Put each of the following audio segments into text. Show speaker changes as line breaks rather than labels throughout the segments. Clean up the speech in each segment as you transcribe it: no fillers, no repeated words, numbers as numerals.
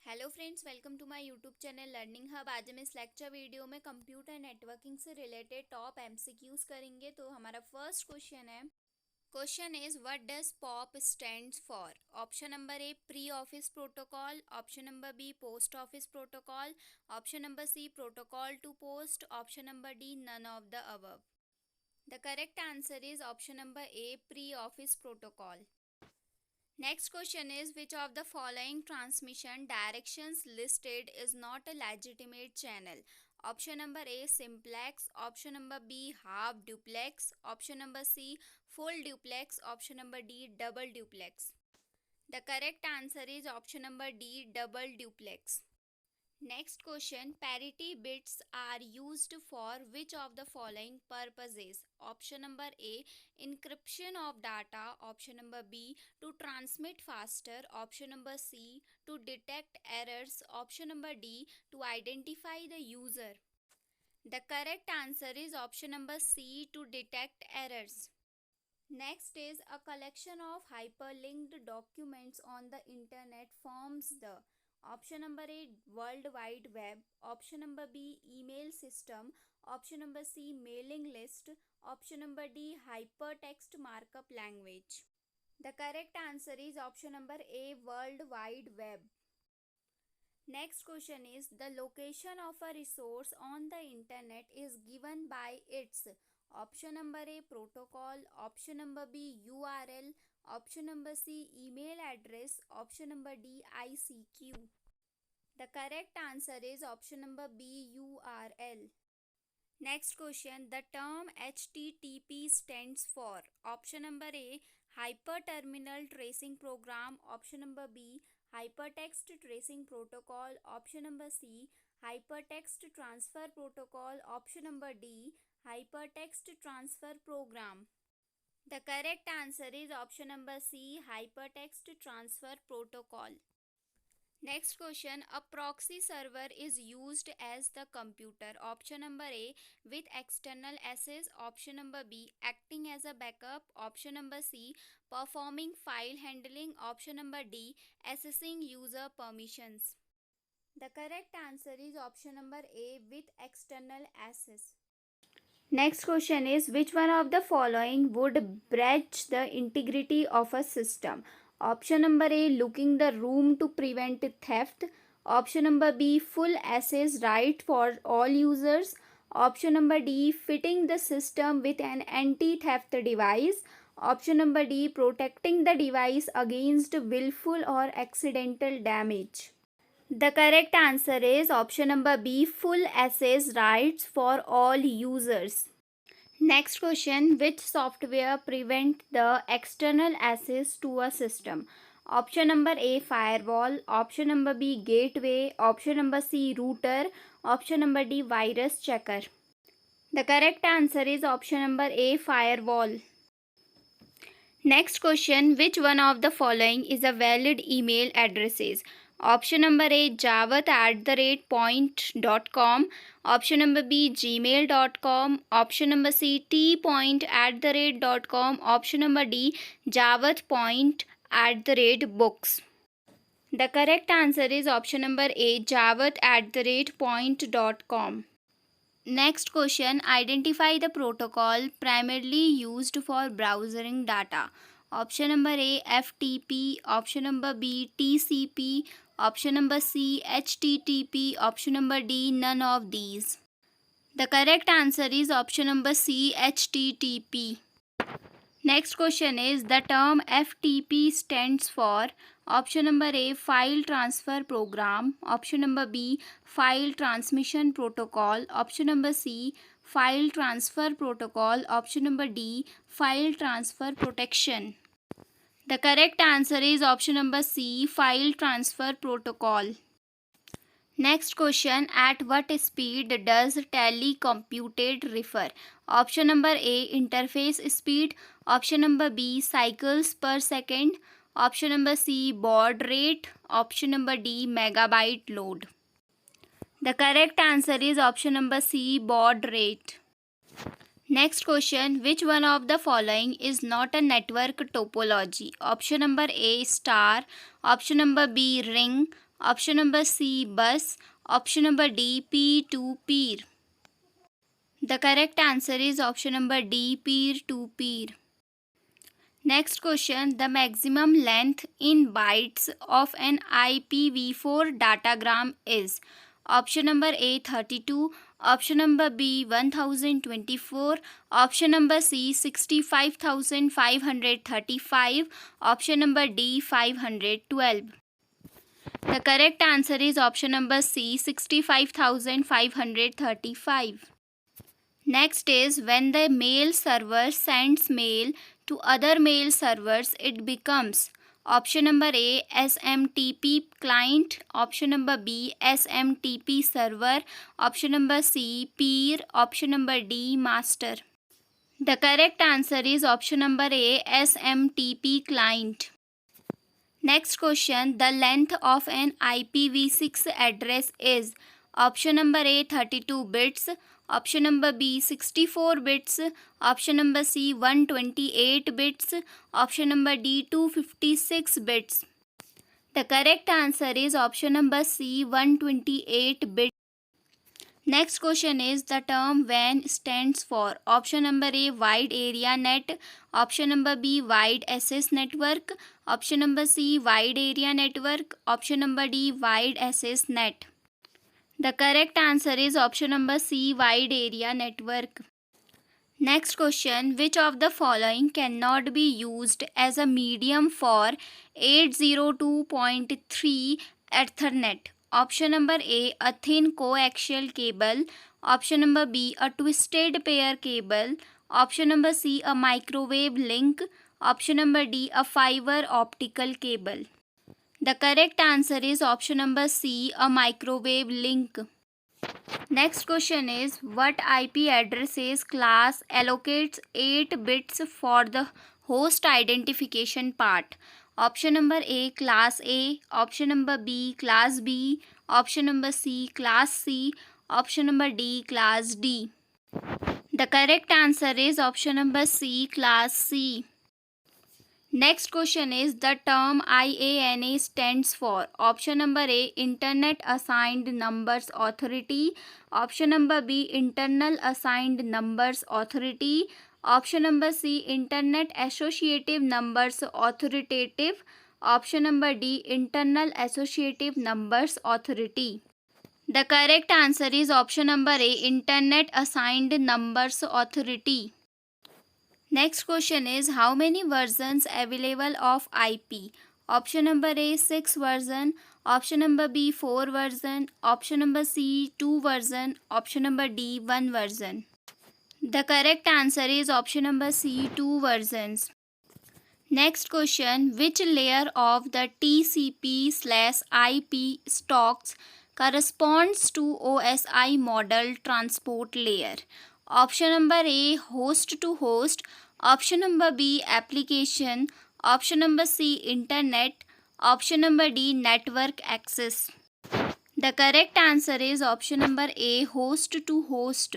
Hello friends, welcome to my YouTube channel Learning Hub. आज हम इस लेक्चर वीडियो में कंप्यूटर नेटवर्किंग से रिलेटेड टॉप एमसीक्यूज करेंगे। तो हमारा फर्स्ट क्वेश्चन है, question is what does POP stands for. Option number A pre office protocol, option number B post office protocol, option number C protocol to post, option number D none of the above. The correct answer is option number A pre office protocol. Next question is, which of the following transmission directions listed is not a legitimate channel? Option number A simplex, option number B half duplex, option number C full duplex, option number D double duplex. The correct answer is option number D double duplex. Next question, parity bits are used for which of the following purposes? Option number A encryption of data, option number B to transmit faster, option number C to detect errors, option number D to identify the user. The correct answer is option number C to detect errors. Next is, a collection of hyperlinked documents on the internet forms the option number A World Wide Web, option number B email system, option number C mailing list, option number D hypertext markup language. The correct answer is option number A World Wide Web. Next question is, the location of a resource on the internet is given by its option number A protocol, option number B URL, option number C email address, option number D ICQ. The correct answer is option number B URL. Next question, the term HTTP stands for option number A hyperterminal tracing program, option number B hypertext tracing protocol, option number C hypertext transfer protocol, option number D hypertext transfer program. The correct answer is option number C hypertext transfer protocol. Next question, a proxy server is used as the computer. Option number A with external access, option number B acting as a backup, option number C performing file handling, option number D accessing user permissions. The correct answer is option number A with external access. Next question is, which one of the following would breach the integrity of a system? Option number A looking the room to prevent theft, option number B full access right for all users, option number D fitting the system with an anti-theft device, option number D protecting the device against willful or accidental damage. The correct answer is option number B full access rights for all users. Next question, which software prevent the external access to a system? Option number A firewall, option number B gateway, option number C router, option number D virus checker. The correct answer is option number A firewall. Next question, which one of the following is a valid email addresses? Option number A javath@point.com, option number B gmail.com, option number C tpoint@.com, option number D javath.point@books. The correct answer is option number A javath@point.com. Next question, identify the protocol primarily used for browsing data. Option number A FTP, option number B TCP, option number C HTTP, option number D none of these. The correct answer is option number C HTTP. Next question is, the term FTP stands for option number A file transfer program, option number B file transmission protocol, option number C file transfer protocol, option number D file transfer protection. The correct answer is option number C file transfer protocol. Next question, at what speed does telecommuted refer? Option number A interface speed, option number B cycles per second, option number C baud rate, option number D megabyte load. The correct answer is option number C baud rate. Next question, which one of the following is not a network topology? Option number A star, option number B ring, Option number C, bus. Option number D, peer-to-peer. The correct answer is option number D, peer-to-peer. Next question, the maximum length in bytes of an IPv4 datagram is option number A 32, option number B 1024, option number C 65,535, option number D 512. The correct answer is option number C 65,535. Next is when the mail server sends mail to other mail servers, it becomes option number A SMTP client, option number B SMTP server, option number C peer, option number D master. The correct answer is option number A SMTP client. Next question, the length of an IPv6 address is option number A 32 bits, option number B 64 bits, option number C 128 bits, option number D 256 bits. The correct answer is option number C 128 bits. Next question is the term WAN stands for option number A wide area net, option number B wide access network, option number C wide area network, option number D wide access net. The correct answer is option number C wide area network. Next question, which of the following cannot be used as a medium for 802.3 Ethernet? Option number A a thin coaxial cable, option number B a twisted pair cable, option number C a microwave link, option number D a fiber optical cable. The correct answer is option number C a microwave link. Next question is what IP addresses class allocates 8 bits for the host identification part? Option number A class A, option number B class B, option number C class C, option number D class D. The correct answer is option number C class C. Next question is the term IANA stands for option number A Internet Assigned Numbers Authority, option number B Internal Assigned Numbers Authority, option number C Internet Associative Numbers Authoritative, option number D Internal Associative Numbers Authority. The correct answer is option number A Internet Assigned Numbers Authority. Next question is how many versions available of IP? Option number A 6 version, option number B 4 version, option number C 2 version, option number D 1 version. The correct answer is option number C 2 versions. Next question, which layer of the TCP/IP stacks corresponds to OSI model transport layer? Option number A host to host, option number B application, option number C internet, option number D network access. The correct answer is option number A host to host.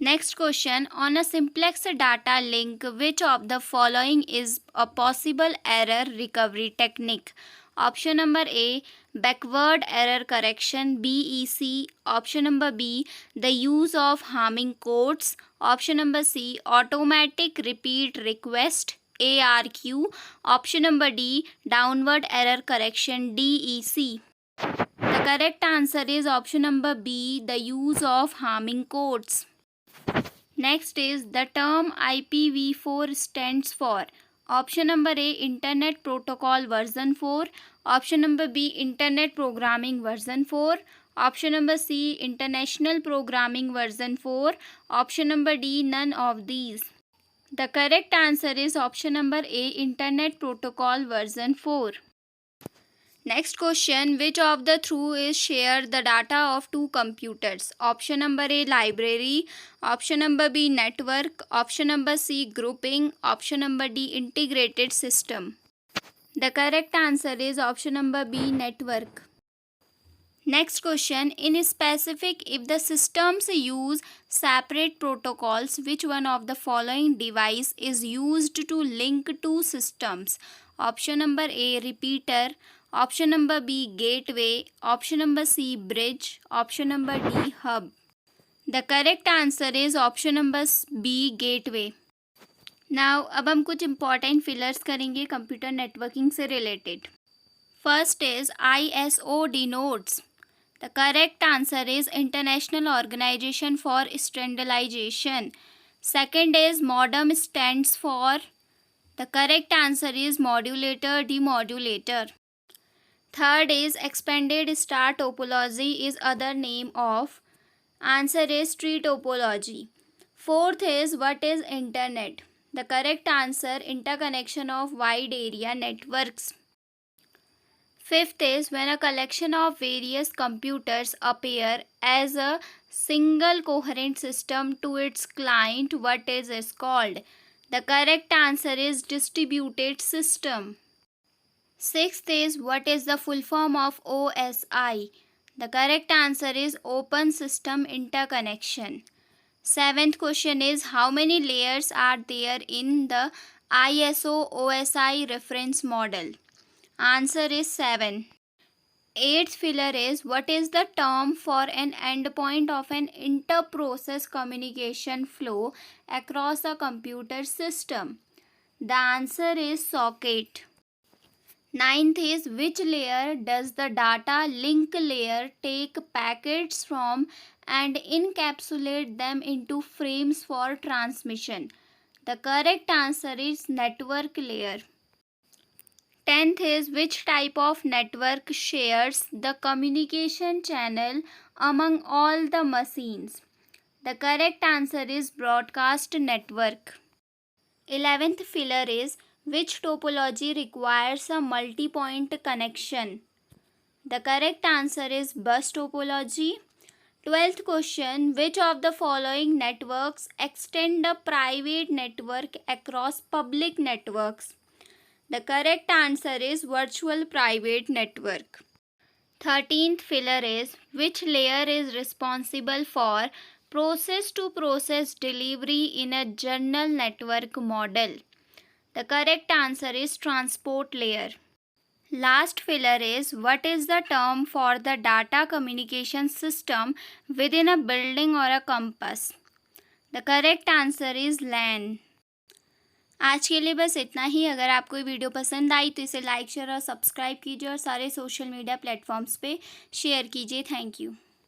Next question, on a simplex data link, which of the following is a possible error recovery technique? Option number A backward error correction BEC, option number B the use of harming quotes, option number C automatic repeat request ARQ, option number D downward error correction DEC. The correct answer is option number B the use of harming quotes. Next is the term IPv4 stands for option number A Internet Protocol version 4, option number B Internet Programming version 4, option number C International Programming version 4, option number D none of these. The correct answer is option number A Internet Protocol version 4. Next question, which of the through is share the data of two computers? Option number A library, option number B network, option number C grouping, option number D integrated system. The correct answer is option number B network. Next question, in specific if the systems use separate protocols, which one of the following device is used to link two systems? Option number A repeater, option number B gateway, option number C bridge, option number D hub. The correct answer is option number B gateway. Now अब हम कुछ important fillers करेंगे computer networking से related. First is ISO denotes. The correct answer is International Organization for Standardization. Second is modem stands for. The correct answer is modulator, demodulator. Third is expanded star topology is other name of. Answer is tree topology. Fourth is what is internet? The correct answer interconnection of wide area networks. Fifth is when a collection of various computers appear as a single coherent system to its client, what is it called? The correct answer is distributed system. Sixth is what is the full form of OSI? The correct answer is Open System Interconnection. Seventh question is how many layers are there in the ISO OSI reference model? Answer is 7. Eighth filler is what is the term for an endpoint of an inter-process communication flow across a computer system? The answer is socket. Ninth is which layer does the data link layer take packets from and encapsulate them into frames for transmission? The correct answer is network layer. 10th is which type of network shares the communication channel among all the machines? The correct answer is broadcast network. 11th filler is which topology requires a multi-point connection? The correct answer is bus topology. 12th question, which of the following networks extend a private network across public networks? The correct answer is virtual private network. 13th filler is which layer is responsible for process to process delivery in a journal network model? The correct answer is transport layer. Last filler is what is the term for the data communication system within a building or a campus? The correct answer is LAN. आज के लिए बस इतना ही। अगर आपको ये video पसंद आई तो इसे लाइक शेयर और सब्सक्राइब कीजिए और सारे सोशल मीडिया प्लेटफॉर्म्स पे शेयर कीजिए। Thank you.